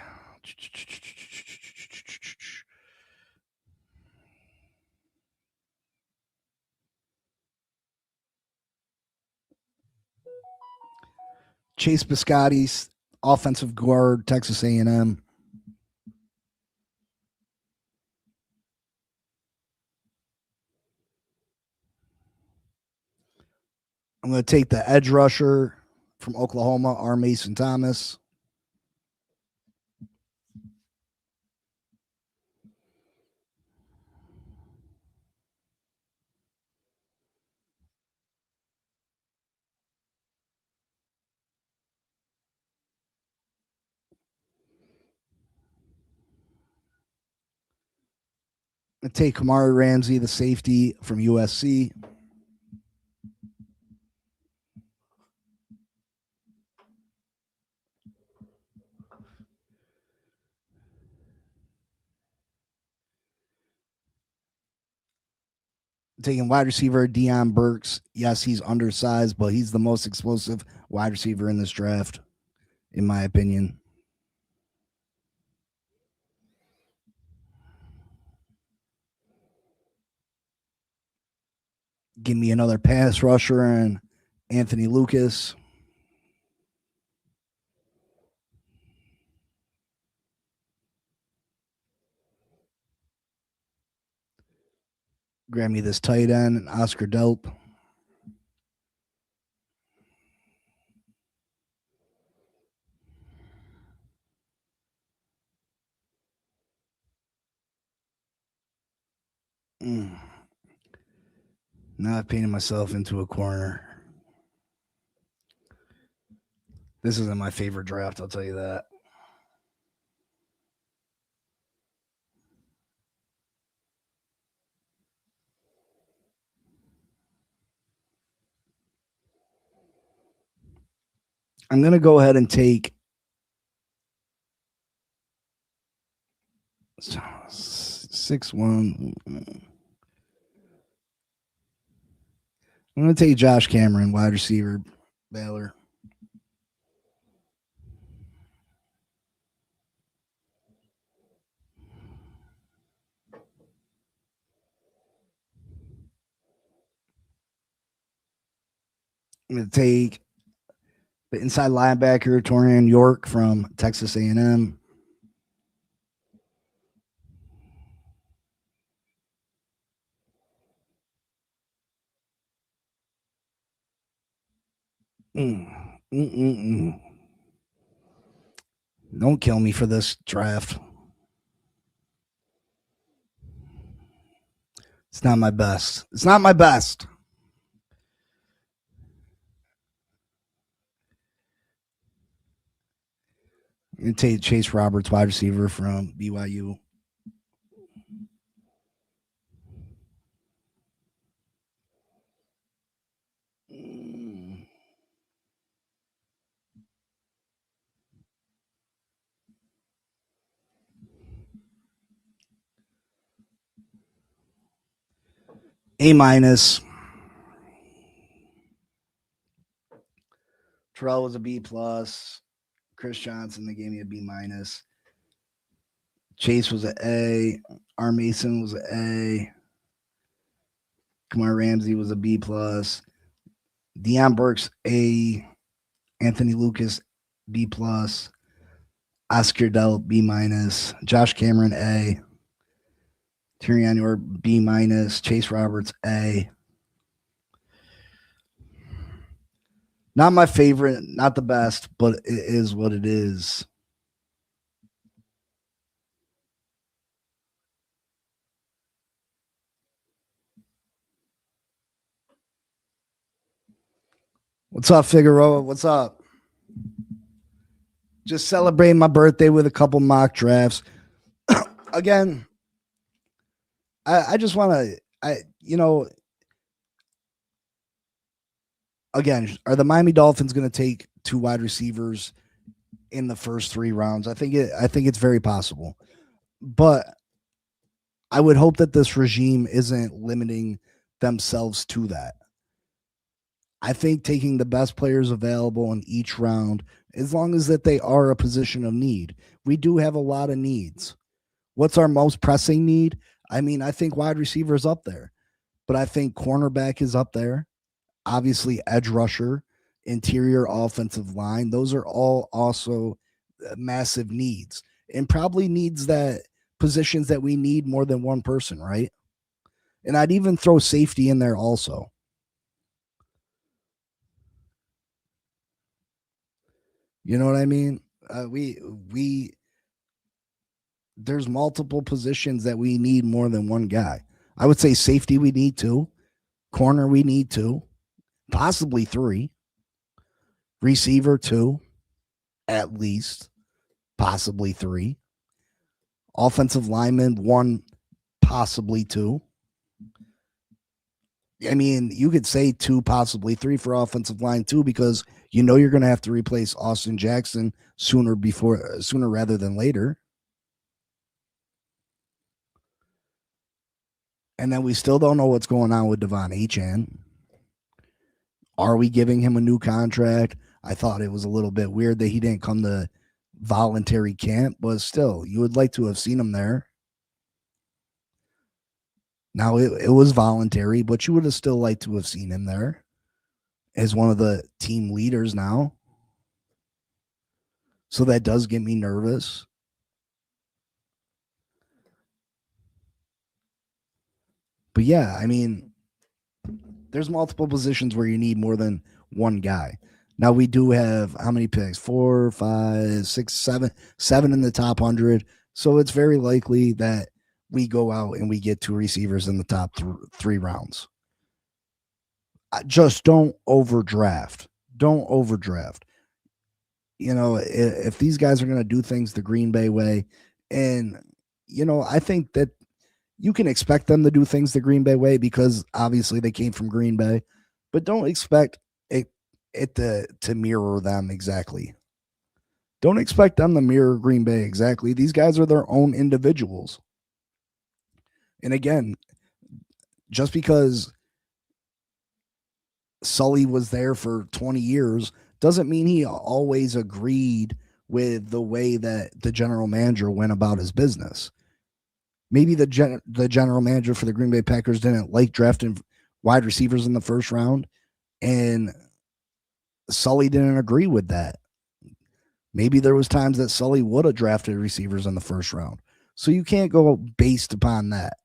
Chase Biscotti's offensive guard, Texas A&M. I'm going to take the edge rusher from Oklahoma, R. Mason Thomas. I'm going to take Kamari Ramsey, the safety from USC. Taking wide receiver Deion Burks. Yes, he's undersized, but he's the most explosive wide receiver in this draft, in my opinion. Give me another pass rusher and Anthony Lucas. Grab me this tight end, Oscar Delp. Now I've painted myself into a corner. This isn't my favorite draft, I'll tell you that. I'm going to go ahead and take 6-1. I'm going to take Josh Cameron, wide receiver, Baylor. I'm going to take the inside linebacker, Torian York from Texas A&M. Don't kill me for this draft. It's not my best. It's not my best. I'm going to take Chase Roberts, wide receiver from BYU. A minus. Terrell was a B plus. Chris Johnson, they gave me a B minus. Chase was an A. R. Mason was an A. Kamar Ramsey was a B plus. Deion Burks A. Anthony Lucas B plus. Oscar Dell B minus. Josh Cameron A. Tyrion Orr B minus. Chase Roberts A. Not my favorite, not the best, but it is what it is. What's up, Figueroa? What's up? Just celebrating my birthday with a couple mock drafts. Again, I just want to, again, are the Miami Dolphins going to take 2 wide receivers in the first 3 rounds? I think it's very possible, but I would hope that this regime isn't limiting themselves to that. I think taking the best players available in each round, as long as that they are a position of need. We do have a lot of needs. What's our most pressing need? I mean, I think wide receiver is up there, but I think cornerback is up there. Obviously, edge rusher, interior offensive line. Those are all also massive needs, and probably needs that positions that we need more than one person, right? And I'd even throw safety in there also. You know what I mean? There's multiple positions that we need more than one guy. I would say safety we need 2, corner we need 2, possibly 3, receiver 2, at least, possibly 3, offensive lineman 1, possibly 2. I mean, you could say 2, possibly 3 for offensive line too, because you're going to have to replace Austin Jackson sooner rather than later. And then we still don't know what's going on with Devon Achane. Are we giving him a new contract? I thought it was a little bit weird that he didn't come to voluntary camp, but still, you would like to have seen him there. Now, it was voluntary, but you would have still liked to have seen him there as one of the team leaders now. So that does get me nervous. But yeah, I mean, there's multiple positions where you need more than one guy. Now we do have how many picks? 4, 5, 6, 7 in the top 100. So it's very likely that we go out and we get 2 receivers in the top 3 rounds. Just don't overdraft. Don't overdraft. If these guys are going to do things the Green Bay way, and I think that you can expect them to do things the Green Bay way because obviously they came from Green Bay, but don't expect it to mirror them exactly. Don't expect them to mirror Green Bay exactly. These guys are their own individuals. And again, just because Sully was there for 20 years doesn't mean he always agreed with the way that the general manager went about his business. Maybe the general manager for the Green Bay Packers didn't like drafting wide receivers in the first round, and Sully didn't agree with that. Maybe there was times that Sully would have drafted receivers in the first round. So you can't go based upon that.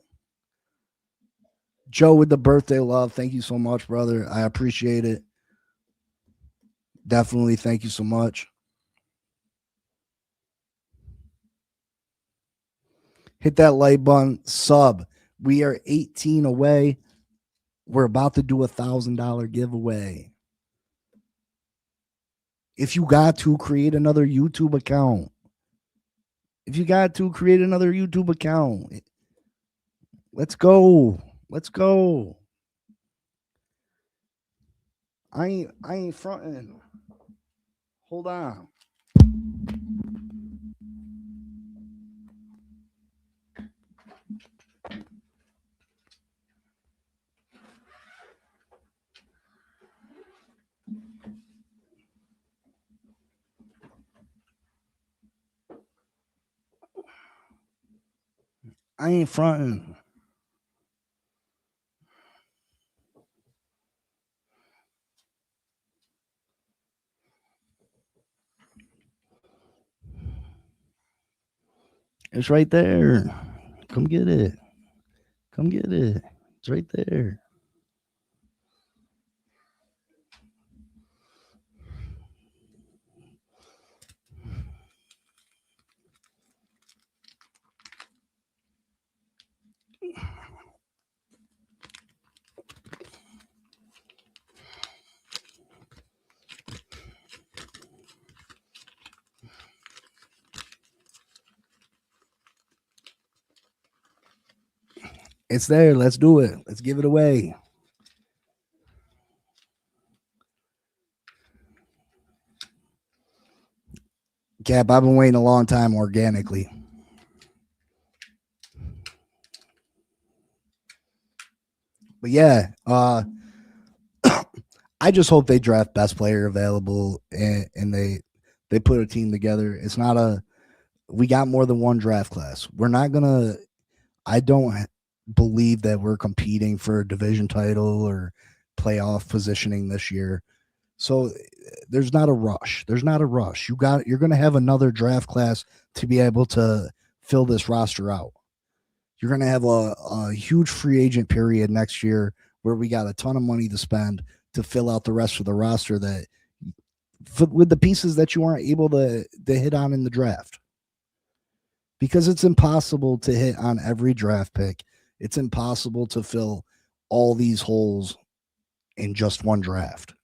Joe with the birthday love. Thank you so much, brother. I appreciate it. Definitely. Thank you so much. Hit that like button, sub. We are 18 away. We're about to do $1,000 giveaway. If you got to create another YouTube account, let's go. I ain't fronting. Hold on. I ain't fronting. It's right there. Come get it. It's right there. It's there. Let's do it. Let's give it away. Cap, I've been waiting a long time organically. But yeah, I just hope they draft best player available and they put a team together. It's not we got more than one draft class. We're not gonna. I don't believe that we're competing for a division title or playoff positioning this year. So there's not a rush. You're going to have another draft class to be able to fill this roster out. You're going to have a huge free agent period next year where we got a ton of money to spend to fill out the rest of the roster that with the pieces that you aren't able to hit on in the draft. Because it's impossible to hit on every draft pick. It's impossible to fill all these holes in just one draft.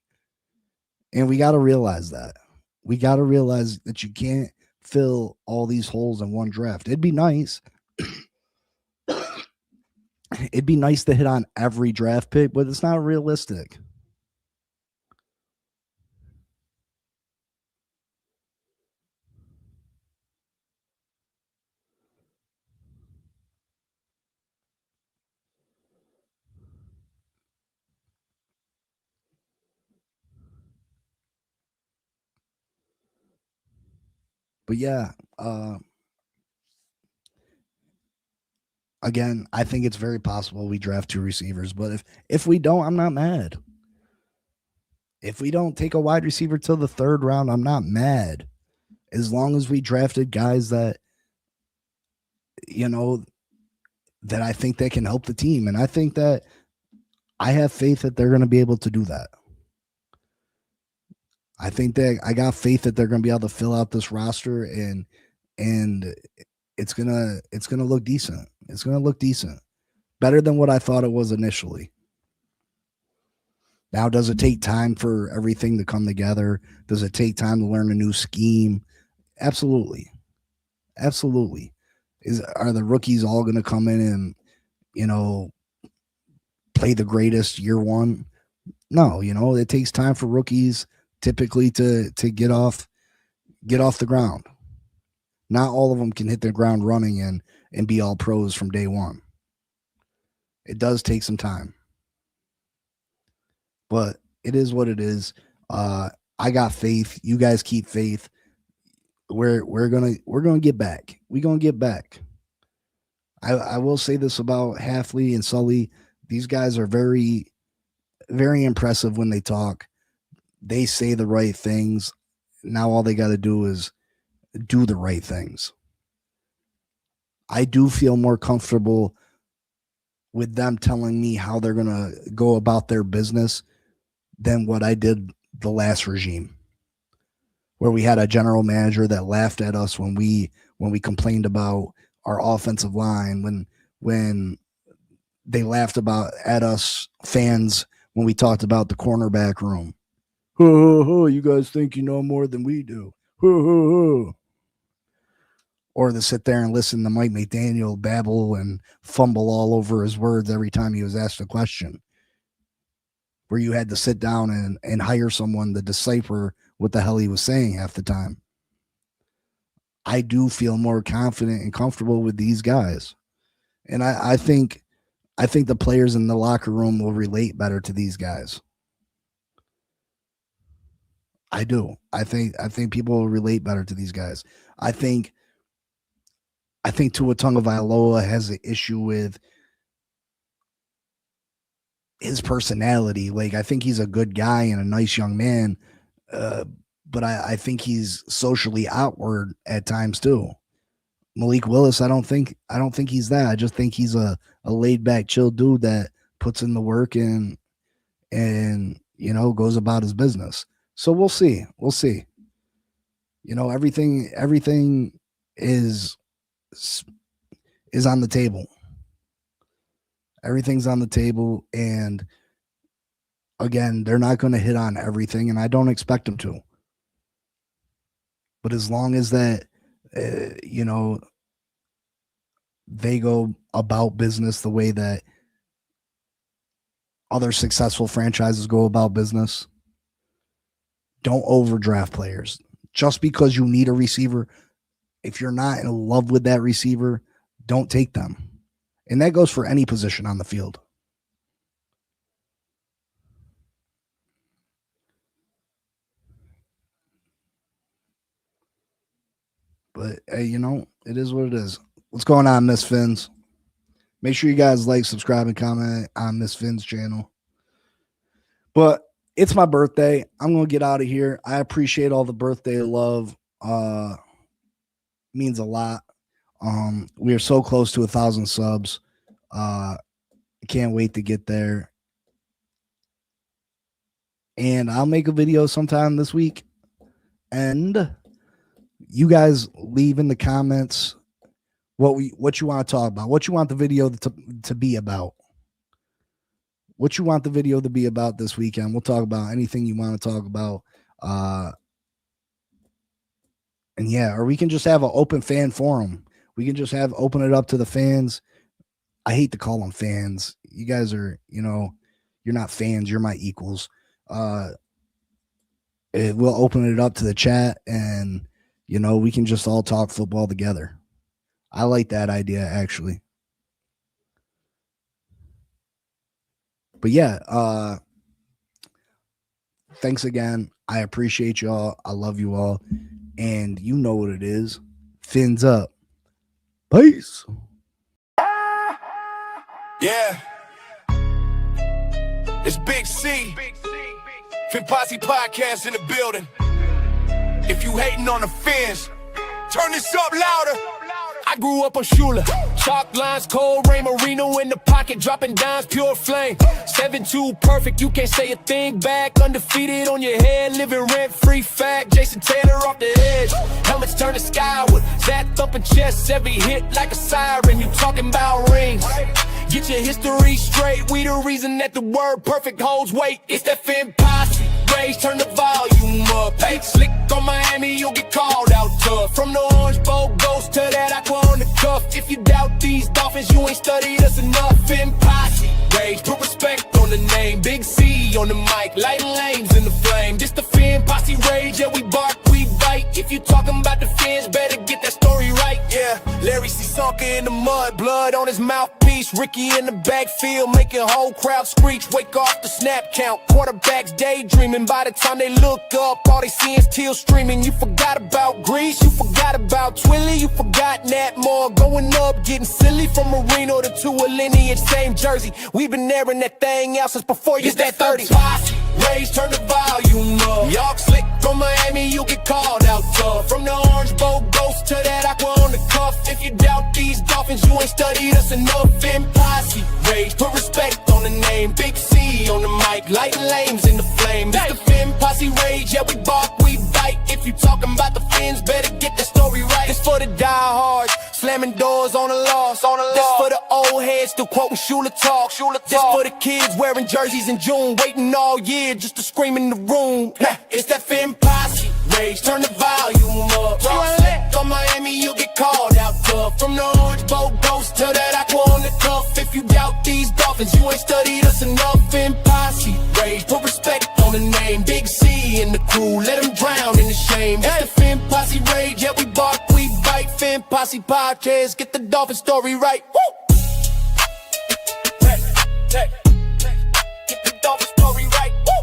And we got to realize that. We got to realize that you can't fill all these holes in one draft. It'd be nice. It'd be nice to hit on every draft pick, but it's not realistic. But yeah, again, I think it's very possible we draft 2 receivers, but if we don't, I'm not mad. If we don't take a wide receiver till the 3rd round, I'm not mad. As long as we drafted guys that, that I think that can help the team. And I think that I have faith that they're going to be able to do that. I think that I got faith that they're going to be able to fill out this roster and it's going to look decent. It's going to look decent. Better than what I thought it was initially. Now, does it take time for everything to come together? Does it take time to learn a new scheme? Absolutely. Are the rookies all going to come in and, play the greatest year one? No, it takes time for rookies typically to get off the ground. Not all of them can hit the ground running and be all pros from day one. It does take some time. But it is what it is. I got faith. You guys keep faith. We're gonna get back. We're gonna get back. I will say this about Halfley and Sully. These guys are very, very impressive when they talk. They say the right things. Now all they got to do is do the right things. I do feel more comfortable with them telling me how they're going to go about their business than what I did the last regime, where we had a general manager that laughed at us when we complained about our offensive line, when they laughed at us fans when we talked about the cornerback room. You guys think you know more than we do. Or to sit there and listen to Mike McDaniel babble and fumble all over his words every time he was asked a question, where you had to sit down and hire someone to decipher what the hell he was saying half the time. I do feel more confident and comfortable with these guys. And I think the players in the locker room will relate better to these guys. I do. I think people will relate better to these guys. I think Tua Tagovailoa has an issue with his personality. Like, I think he's a good guy and a nice young man, but I think he's socially outward at times too. Malik Willis, I don't think he's that. I just think he's a laid back, chill dude that puts in the work and goes about his business. So we'll see. Everything is on the table. Everything's on the table, and again, they're not going to hit on everything, and I don't expect them to. But as long as that, they go about business the way that other successful franchises go about business, don't overdraft players. Just because you need a receiver, if you're not in love with that receiver, don't take them. And that goes for any position on the field. But, hey, it is what it is. What's going on, Miss Fins? Make sure you guys like, subscribe, and comment on Miss Fins channel. But it's my birthday. I'm going to get out of here. I appreciate all the birthday love. Means a lot. We are so close to 1,000 subs. Can't wait to get there. And I'll make a video sometime this week. And you guys leave in the comments what you want to talk about, what you want the video to be about, what you want the video to be about this weekend. We'll talk about anything you want to talk about. And yeah, or we can just have an open fan forum. We can just open it up to the fans. I hate to call them fans. You guys are, you're not fans. You're my equals. We'll open it up to the chat, and, we can just all talk football together. I like that idea, actually. But yeah, thanks again. I appreciate y'all. I love you all. And you know what it is. Fins up. Peace. Yeah. It's Big C. Fin Posse Podcast in the building. If you hating on the Fins, turn this up louder. I grew up on Shula. Chalk lines, cold rain, Marino in the pocket, dropping dimes, pure flame. 7-2 perfect, you can't say a thing back. Undefeated on your head, living rent-free fact. Jason Taylor off the edge, helmets turning skyward. That thumping chest, every hit like a siren. You talking about rings, get your history straight. We the reason that the word perfect holds weight. It's that Fin Posse. Rage, turn the volume up. Hey, slick on Miami, you'll get called out tough. From the Orange Bowl ghost to that aqua on the cuff. If you doubt these Dolphins, you ain't studied us enough. Fin Posse, rage, put respect on the name. Big C on the mic, lighting lanes in the flame. This the Fin Posse rage, yeah, we bark, we bite. If you talking about the Fins, better get that story right. Yeah, Larry C. Sonka in the mud, blood on his mouthpiece. Ricky in the backfield, making whole crowd screech. Wake off the snap count, quarterbacks daydreaming. By the time they look up, all they see is teal streaming. You forgot about Grease, you forgot about Twilly, you forgot Nat Moore. Going up, getting silly from Marino to a lineage, same jersey. We've been airing that thing out since before you that 30. Rage, turn the volume up. Y'all slick from Miami, you get called out tough. From the Orange Bowl ghost to that aqua on the cuff. If you doubt these Dolphins, you ain't studied us enough. Fin Posse, rage, put respect on the name. Big C on the mic, lighting lanes in the flame. This the Fin Posse rage, yeah, we bark, we bite. If you talking about the Fins, better get that story right. It's for the diehards, Slamming doors on the loss. This for the old heads still quoting Shula talk. This for the kids wearing jerseys in June, waiting all year just to scream in the room. It's that Fin Posse rage, turn the volume up. On Miami, you'll get called out tough. From the orange boat ghost to that aqua on the cuff. If you doubt these Dolphins, you ain't studied us enough. Fin Posse rage, put respect on the name. Big C in the crew, let them drown in the shame. It's the Fin Posse rage, yeah, we bark, we bite. Fin Posse podcast, get the Dolphin story right. Woo! Get the Dolphin story right. Woo!